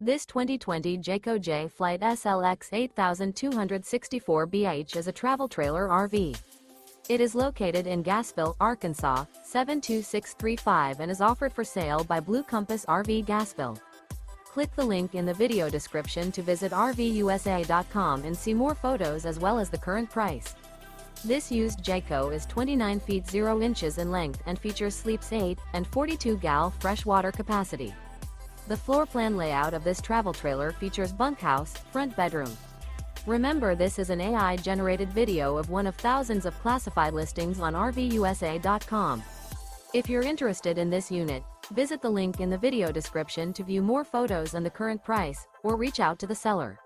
This 2020 Jayco Jay Flight SLX 8264BH is a travel trailer RV. It is located in Gassville, Arkansas, 72635 and is offered for sale by Blue Compass RV Gassville. Click the link in the video description to visit RVUSA.com and see more photos as well as the current price. This used Jayco is 29 feet 0 inches in length and features sleeps 8 and 42 gal freshwater capacity. The floor plan layout of this travel trailer features bunkhouse, front bedroom. Remember, this is an AI-generated video of one of thousands of classified listings on RVUSA.com. If you're interested in this unit, visit the link in the video description to view more photos and the current price, or reach out to the seller.